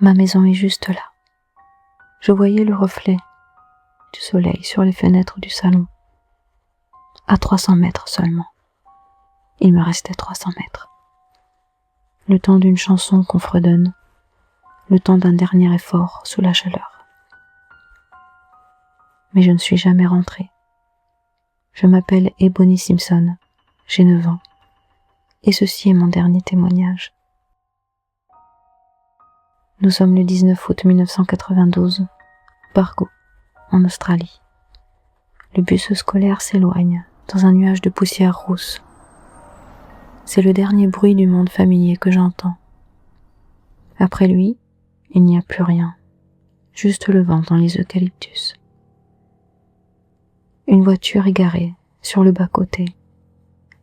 Ma maison est juste là. Je voyais le reflet du soleil sur les fenêtres du salon. À 300 mètres seulement. Il me restait 300 mètres. Le temps d'une chanson qu'on fredonne, le temps d'un dernier effort sous la chaleur. Mais je ne suis jamais rentrée. Je m'appelle Ebony Simpson, j'ai 9 ans, et ceci est mon dernier témoignage. Nous sommes le 19 août 1992, Bargo, en Australie. Le bus scolaire s'éloigne dans un nuage de poussière rousse. C'est le dernier bruit du monde familier que j'entends. Après lui, il n'y a plus rien, juste le vent dans les eucalyptus. Une voiture est garée sur le bas-côté.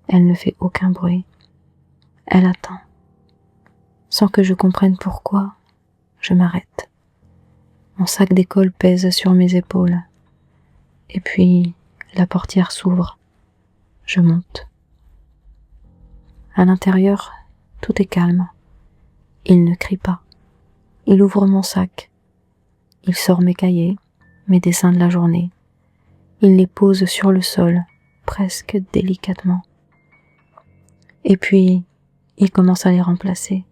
Elle ne fait aucun bruit. Elle attend. Sans que je comprenne pourquoi, je m'arrête. Mon sac d'école pèse sur mes épaules. Et puis, la portière s'ouvre. Je monte. À l'intérieur, tout est calme. Il ne crie pas. Il ouvre mon sac. Il sort mes cahiers, mes dessins de la journée. Il les pose sur le sol, presque délicatement. Et puis, il commence à les remplacer.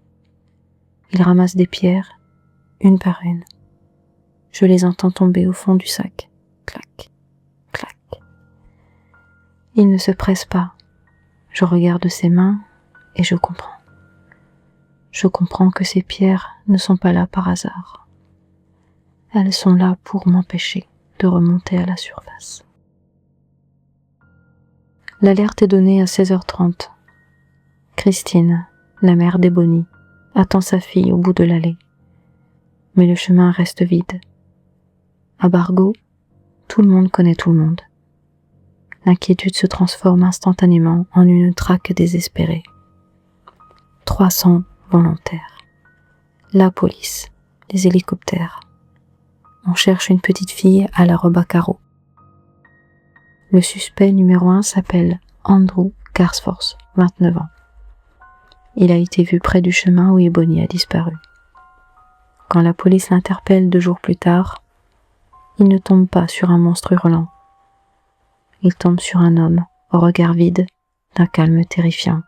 Il ramasse des pierres, une par une. Je les entends tomber au fond du sac. Clac, clac. Il ne se presse pas. Je regarde ses mains et je comprends. Je comprends que ces pierres ne sont pas là par hasard. Elles sont là pour m'empêcher de remonter à la surface. L'alerte est donnée à 16h30. Christine, la mère d'Ebony, attend sa fille au bout de l'allée. Mais le chemin reste vide. À Bargo, tout le monde connaît tout le monde. L'inquiétude se transforme instantanément en une traque désespérée. 300 volontaires. La police, les hélicoptères. On cherche une petite fille à la robe à carreaux. Le suspect numéro 1 s'appelle Andrew Garsforth, 29 ans. Il a été vu près du chemin où Ebony a disparu. Quand la police l'interpelle 2 jours plus tard, il ne tombe pas sur un monstre hurlant. Il tombe sur un homme au regard vide, d'un calme terrifiant.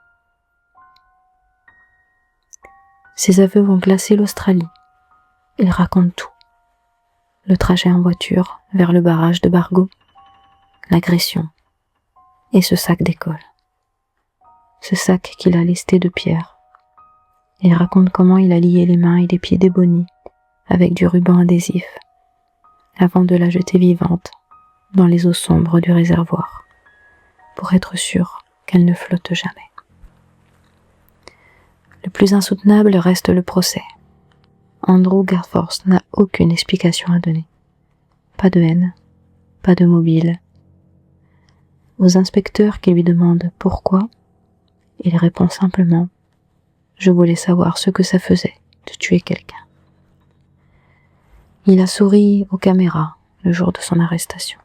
Ses aveux vont glacer l'Australie. Il raconte tout. Le trajet en voiture vers le barrage de Bargo, l'agression et ce sac d'école. Ce sac qu'il a lesté de pierres. Il raconte comment il a lié les mains et les pieds d'Ebony avec du ruban adhésif avant de la jeter vivante dans les eaux sombres du réservoir pour être sûr qu'elle ne flotte jamais. Le plus insoutenable reste le procès. Andrew Garsforth n'a aucune explication à donner. Pas de haine, pas de mobile. Aux inspecteurs qui lui demandent pourquoi, il répond simplement « Je voulais savoir ce que ça faisait de tuer quelqu'un ». Il a souri aux caméras le jour de son arrestation.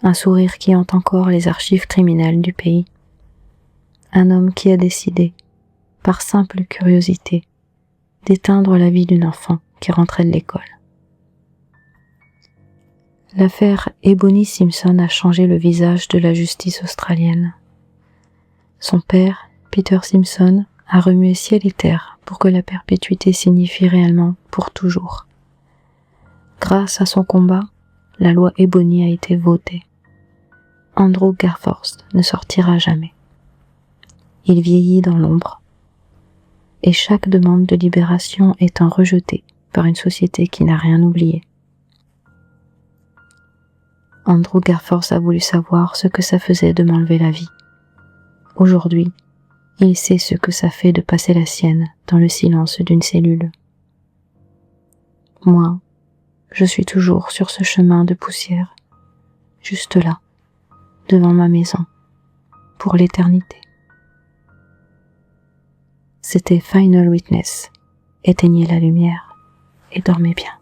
Un sourire qui hante encore les archives criminelles du pays. Un homme qui a décidé, par simple curiosité, d'éteindre la vie d'une enfant qui rentrait de l'école. L'affaire Ebony Simpson a changé le visage de la justice australienne. Son père, Peter Simpson, a remué ciel et terre pour que la perpétuité signifie réellement pour toujours. Grâce à son combat, la loi Ebony a été votée. Andrew Garsforth ne sortira jamais. Il vieillit dans l'ombre. Et chaque demande de libération étant rejetée par une société qui n'a rien oublié. Andrew Garsforth a voulu savoir ce que ça faisait de m'enlever la vie. Aujourd'hui, il sait ce que ça fait de passer la sienne dans le silence d'une cellule. Moi, je suis toujours sur ce chemin de poussière, juste là, devant ma maison, pour l'éternité. C'était Final Witness. Éteignez la lumière et dormez bien.